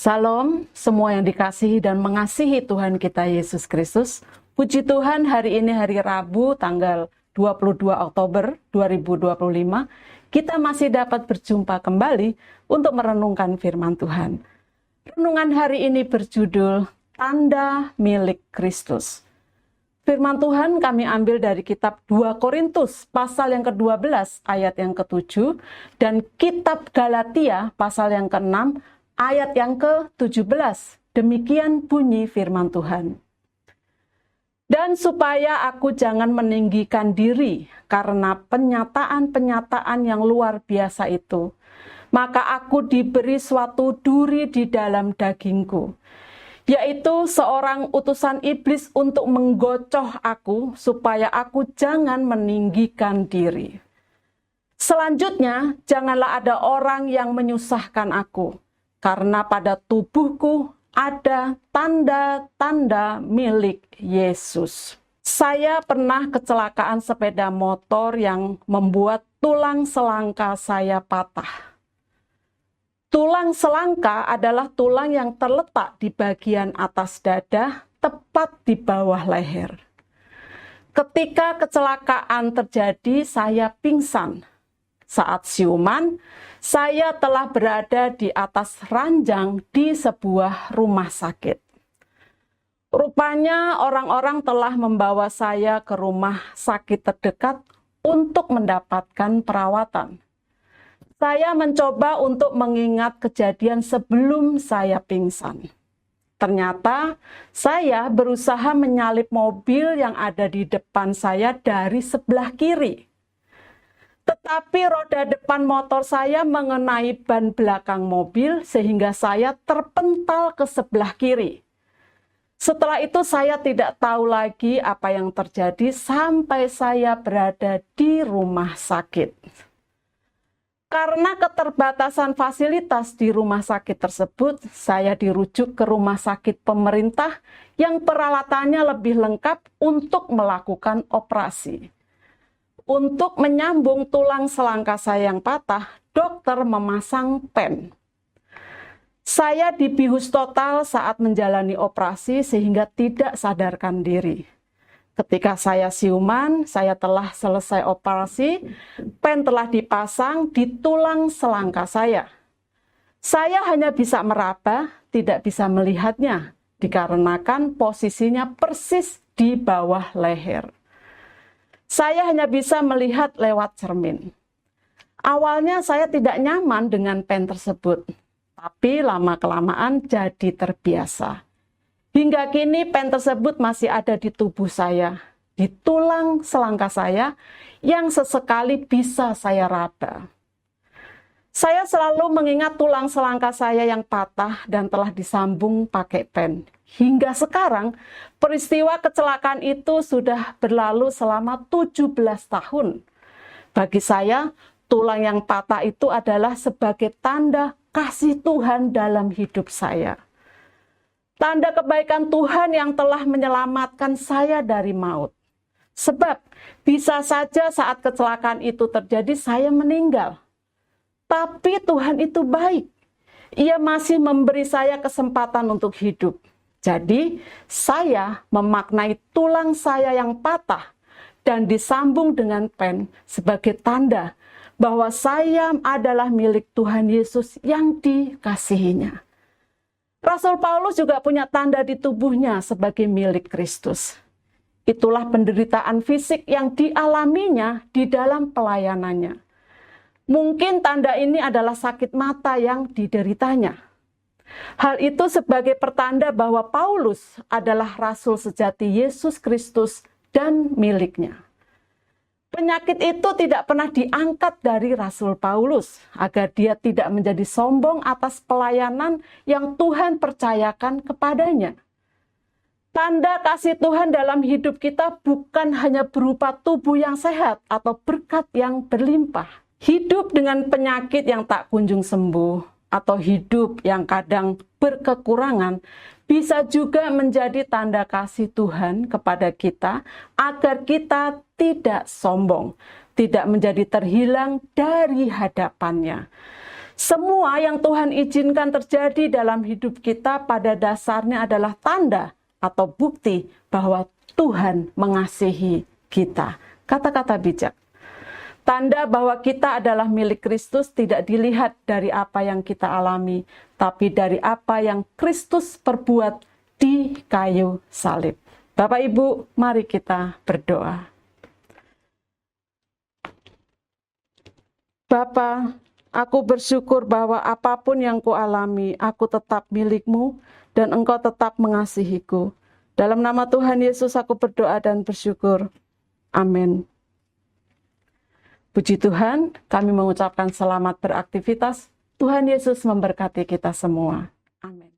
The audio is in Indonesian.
Salam semua yang dikasihi dan mengasihi Tuhan kita Yesus Kristus. Puji Tuhan, hari ini hari Rabu tanggal 22 Oktober 2025. Kita masih dapat berjumpa kembali untuk merenungkan firman Tuhan. Renungan hari ini berjudul Tanda Milik Kristus. Firman Tuhan kami ambil dari kitab 2 Korintus pasal yang ke-12 ayat yang ke-7 dan kitab Galatia pasal yang ke-6 ayat yang ke-17. Demikian bunyi firman Tuhan. Dan supaya aku jangan meninggikan diri karena penyataan-penyataan yang luar biasa itu, maka aku diberi suatu duri di dalam dagingku, yaitu seorang utusan iblis untuk menggocoh aku supaya aku jangan meninggikan diri. Selanjutnya, janganlah ada orang yang menyusahkan aku, karena pada tubuhku ada tanda-tanda milik Yesus. Saya pernah kecelakaan sepeda motor yang membuat tulang selangka saya patah. Tulang selangka adalah tulang yang terletak di bagian atas dada, tepat di bawah leher. Ketika kecelakaan terjadi, saya pingsan. Saat siuman, saya telah berada di atas ranjang di sebuah rumah sakit. Rupanya orang-orang telah membawa saya ke rumah sakit terdekat untuk mendapatkan perawatan. Saya mencoba untuk mengingat kejadian sebelum saya pingsan. Ternyata saya berusaha menyalip mobil yang ada di depan saya dari sebelah kiri. Tetapi roda depan motor saya mengenai ban belakang mobil sehingga saya terpental ke sebelah kiri. Setelah itu saya tidak tahu lagi apa yang terjadi sampai saya berada di rumah sakit. Karena keterbatasan fasilitas di rumah sakit tersebut, saya dirujuk ke rumah sakit pemerintah yang peralatannya lebih lengkap untuk melakukan operasi. Untuk menyambung tulang selangka saya yang patah, dokter memasang pen. Saya dibius total saat menjalani operasi sehingga tidak sadarkan diri. Ketika saya siuman, saya telah selesai operasi, pen telah dipasang di tulang selangka saya. Saya hanya bisa meraba, tidak bisa melihatnya, dikarenakan posisinya persis di bawah leher. Saya hanya bisa melihat lewat cermin. Awalnya saya tidak nyaman dengan pen tersebut, tapi lama-kelamaan jadi terbiasa. Hingga kini pen tersebut masih ada di tubuh saya, di tulang selangka saya yang sesekali bisa saya raba. Saya selalu mengingat tulang selangka saya yang patah dan telah disambung pakai pen. Hingga sekarang, peristiwa kecelakaan itu sudah berlalu selama 17 tahun. Bagi saya, tulang yang patah itu adalah sebagai tanda kasih Tuhan dalam hidup saya. Tanda kebaikan Tuhan yang telah menyelamatkan saya dari maut. Sebab bisa saja saat kecelakaan itu terjadi saya meninggal. Tapi Tuhan itu baik. Ia masih memberi saya kesempatan untuk hidup. Jadi, saya memaknai tulang saya yang patah dan disambung dengan pen sebagai tanda bahwa saya adalah milik Tuhan Yesus yang dikasihinya. Rasul Paulus juga punya tanda di tubuhnya sebagai milik Kristus. Itulah penderitaan fisik yang dialaminya di dalam pelayanannya. Mungkin tanda ini adalah sakit mata yang dideritanya. Hal itu sebagai pertanda bahwa Paulus adalah rasul sejati Yesus Kristus dan miliknya. Penyakit itu tidak pernah diangkat dari Rasul Paulus agar dia tidak menjadi sombong atas pelayanan yang Tuhan percayakan kepadanya. Tanda kasih Tuhan dalam hidup kita bukan hanya berupa tubuh yang sehat atau berkat yang berlimpah. Hidup dengan penyakit yang tak kunjung sembuh atau hidup yang kadang berkekurangan bisa juga menjadi tanda kasih Tuhan kepada kita agar kita tidak sombong, tidak menjadi terhilang dari hadapannya. Semua yang Tuhan izinkan terjadi dalam hidup kita pada dasarnya adalah tanda atau bukti bahwa Tuhan mengasihi kita. Kata-kata bijak. Tanda bahwa kita adalah milik Kristus tidak dilihat dari apa yang kita alami, tapi dari apa yang Kristus perbuat di kayu salib. Bapak Ibu, mari kita berdoa. Bapa, aku bersyukur bahwa apapun yang kualami, aku tetap milik-Mu dan Engkau tetap mengasihiku. Dalam nama Tuhan Yesus aku berdoa dan bersyukur. Amin. Puji Tuhan, kami mengucapkan selamat beraktivitas. Tuhan Yesus memberkati kita semua. Amin.